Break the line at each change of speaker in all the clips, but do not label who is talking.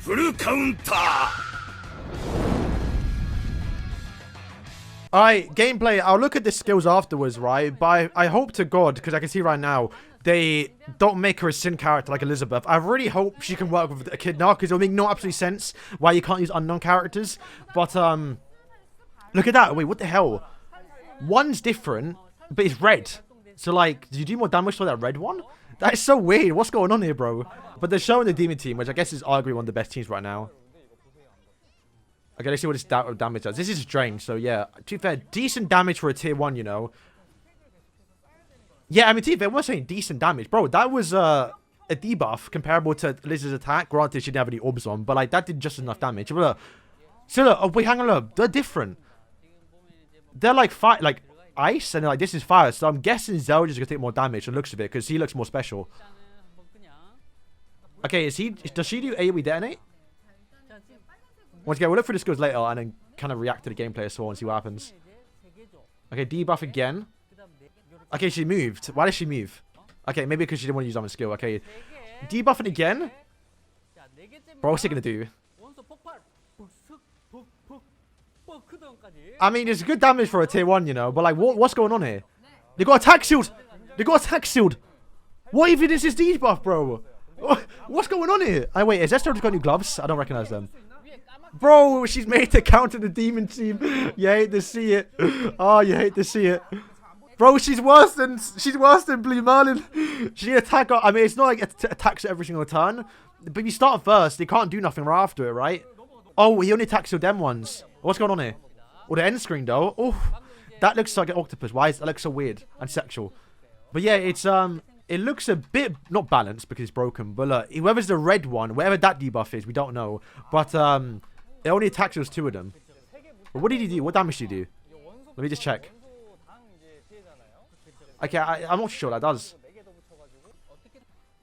Full counter.
Alright, gameplay. I'll look at the skills afterwards, right? But I hope to God, because I can see right now, they don't make her a Sin character like Elizabeth. I really hope she can work with Echidna, because it'll make no absolute sense why you can't use unknown characters. But, look at that. Wait, what the hell? One's different, but it's red. So, like, did you do more damage to that red one? That is so weird. What's going on here, bro? But they're showing the demon team, which I guess is arguably one of the best teams right now. Okay, let's see what this damage does. This is strange, so yeah. To be fair, decent damage for a tier 1, you know. Yeah, I mean, to be fair, I'm saying decent damage. Bro, that was a debuff comparable to Liz's attack. Granted, she didn't have any orbs on, but like, that did just enough damage. But look. So look, oh wait, hang on, look. They're different. They're like fire, like ice, and like this is fire. So I'm guessing Zelda's gonna take more damage from the looks of it, because he looks more special. Okay, does she do AoE detonate? Once again, we'll look through the skills later and then kind of react to the gameplay as well and see what happens. Okay, debuff again. Okay, she moved. Why did she move? Okay, maybe because she didn't want to use armor skill. Okay, debuffing again. Bro, what's he gonna do? I mean, it's good damage for a tier 1, you know, but like, what's going on here? They got attack shield. They got attack shield. What even is this debuff, bro? What's going on here? Oh, wait, is Estarossa got new gloves? I don't recognize them. Bro, she's made to counter the demon team. You hate to see it. Oh, you hate to see it. Bro, she's worse than Blue Merlin. She attack. I mean, it's not like it attacks every single turn. But if you start first, they can't do nothing right after it, right? Oh, he only attacks your them ones. What's going on here? Oh, the end screen though. Oh, that looks like an octopus. Why is that look so weird and sexual? But yeah, it's it looks a bit not balanced because it's broken. But look, whoever's the red one, whatever that debuff is, we don't know. But it only attacks those 2 of them. But what did he do? What damage did he do? Let me just check. Okay, I'm not sure that does.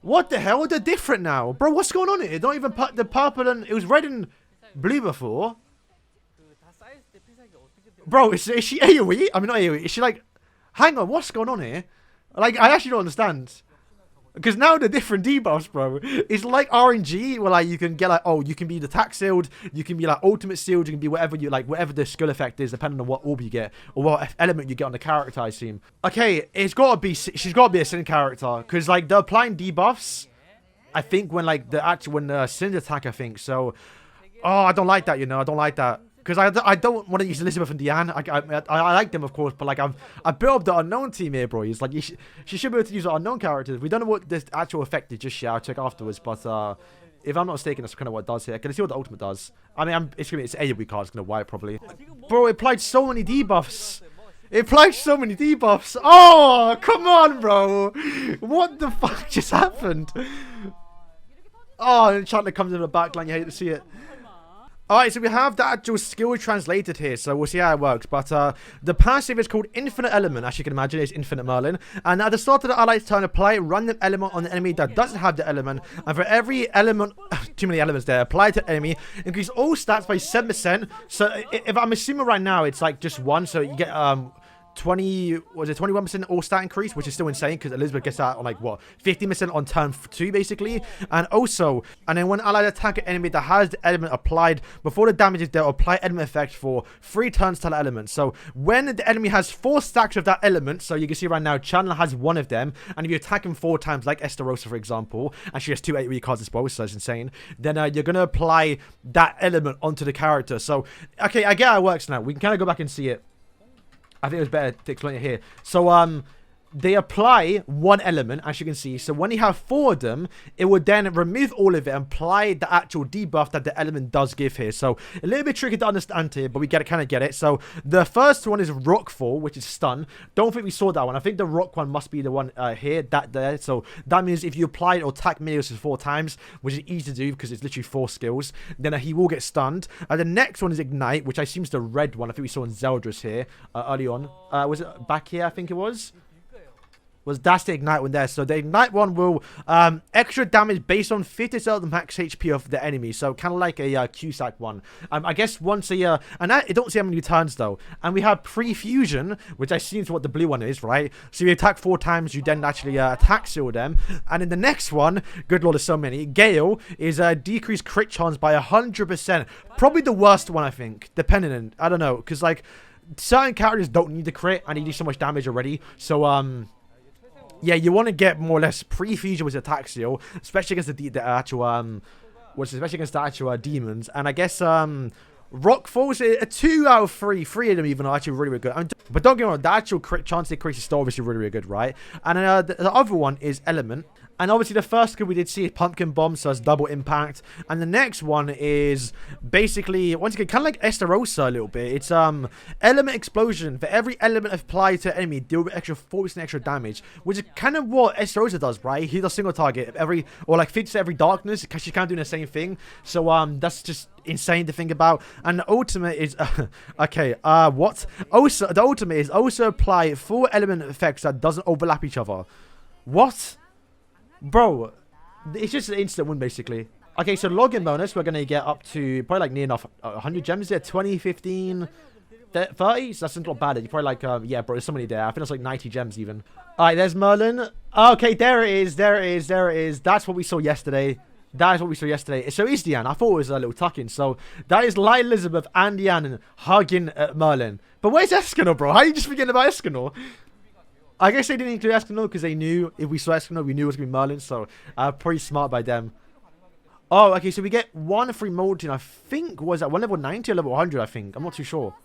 What the hell? They're different now. Bro, what's going on here? Don't even put the purple and... It was red and blue before. Bro, is she AoE? I mean, not AoE. Is she like... Hang on, what's going on here? Like, I actually don't understand. Because now the different debuffs, bro. It's like RNG, where like you can get like, oh, you can be the attack sealed, you can be like ultimate sealed, you can be whatever you like, whatever the skill effect is, depending on what orb you get or what element you get on the character, I assume. Okay, she's got to be a Sin character, because like they're applying debuffs. I think when like when the Sin attack, I think so. Oh, I don't like that, you know. I don't like that. Because I don't want to use Elizabeth and Diane. I like them, of course, but like I built up the unknown team here, bro. It's like she should be able to use the unknown characters. We don't know what this actual effect is just yet. I'll check afterwards. But if I'm not mistaken, that's kind of what it does here. Can I see what the ultimate does? I mean, it's AoE card. It's gonna wipe probably. Bro, it applied so many debuffs. It applied so many debuffs. Oh, come on, bro. What the fuck just happened? Oh, enchantment comes in the backline. You hate to see it. Alright, so we have the actual skill translated here, so we'll see how it works. But the passive is called Infinite Element, as you can imagine, it's Infinite Merlin. And at the start of the allied turn, apply a random element on the enemy that doesn't have the element. And for every element, too many elements there, apply to the enemy, increase all stats by 7%. So if I'm assuming right now, it's like just 1, so you get 21% all stat increase, which is still insane because Elizabeth gets that on like what 15% on turn 2 basically. And then when allied attack an enemy that has the element applied before the damage is dealt, apply element effect for 3 turns to the element. So when the enemy has 4 stacks of that element, so you can see right now Chandler has 1 of them, and if you attack him 4 times like Estarossa for example, and she has 2 8 cards as well, so it's insane, then you're gonna apply that element onto the character. So okay, I get how it works now. We can kind of go back and see it. I think it was better to explain it here. So, they apply 1 element, as you can see. So, when you have 4 of them, it would then remove all of it and apply the actual debuff that the element does give here. So, a little bit tricky to understand here, but we kind of get it. So, the first one is Rockfall, which is stun. Don't think we saw that one. I think the Rock one must be the one here, that there. So, that means if you apply it or attack Minions 4 times, which is easy to do because it's literally 4 skills, then he will get stunned. And the next one is Ignite, which I assume is the red one. I think we saw in Zelda's here early on. Was it back here, I think it was? that's the ignite one there. So the ignite one will extra damage based on 50% of the max HP of the enemy. So kind of like a Cusack one. I guess once a year, and that, it don't see how many turns though. And we have pre-fusion, which I seem to what the blue one is, right? So you attack 4 times, you then actually attack seal them. And in the next one, good lord, there's so many. Gale is decreased crit chance by 100%. Probably the worst one, I think, depending on, I don't know, because like certain characters don't need the crit and they do so much damage already. So yeah, you want to get more or less pre-fusion with attack seal, especially against the actual especially against the actual demons. And I guess rock falls a 2 out of 3. 3 of them even are actually really, really good. I mean, but don't get me wrong, the actual crit chance increase is still obviously really, really good, right? And the other one is element. And obviously the first skill we did see is Pumpkin Bomb, so it's double impact. And the next one is basically, once again, kind of like Estarossa a little bit. It's Element Explosion. For every element applied to an enemy, deal with extra 40% extra damage. Which is kind of what Estarossa does, right? He does single target or like 50% every darkness, because she's kind of doing the same thing. So that's just insane to think about. And the ultimate is okay, what? Also, the ultimate is also apply full element effects that doesn't overlap each other. What? Bro, it's just an instant win, basically. Okay, so login bonus, we're going to get up to probably like near enough 100 gems there. 20, 15, 30? So that's not bad. You're probably like, yeah, bro, there's so many there. I think it's like 90 gems even. All right, there's Merlin. Okay, there it is. There it is. There it is. That's what we saw yesterday. That is what we saw yesterday. So is Diane. I thought it was a little tuck-in. So that is Light Elizabeth and Diane hugging Merlin. But where's Escanor, bro? How are you just forgetting about Escanor? I guess they didn't include Escanor because they knew if we saw Escanor, we knew it was going to be Merlin. So, pretty smart by them. Oh, okay. So we get 1 free molten. I think, was that 1 level 90 or level 100, I think. I'm not too sure.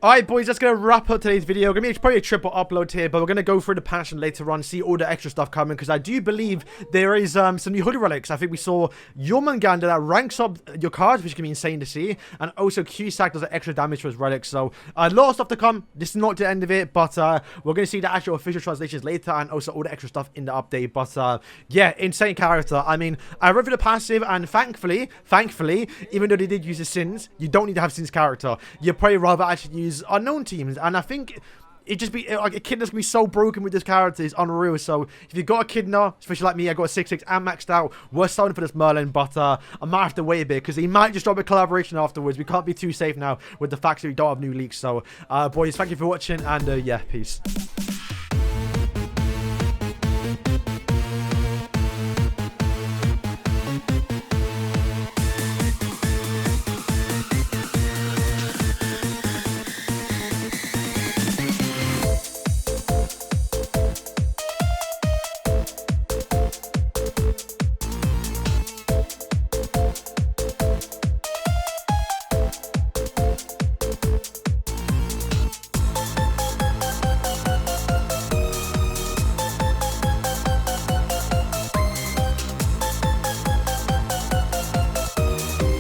Alright, boys, that's going to wrap up today's video. Going to be probably a triple upload here, but we're going to go through the patch later on, see all the extra stuff coming, because I do believe there is some new hoodie relics. I think we saw Jormungandr that ranks up your cards, which is going to be insane to see, and also Cusack does extra damage for his relics. So a lot of stuff to come. This is not the end of it, but we're going to see the actual official translations later, and also all the extra stuff in the update. But yeah, insane character. I mean, I read for the passive, and thankfully, even though they did use the Sins, you don't need to have Sins character. You'd probably rather actually use unknown teams, and I think it just be like Echidna's gonna be so broken with this character, it's unreal. So if you've got Echidna, especially like me, I got a 6/6 and maxed out, we're starting for this Merlin, but I might have to wait a bit because he might just drop a collaboration afterwards. We can't be too safe now with the fact that we don't have new leaks. So boys, thank you for watching, and yeah, peace.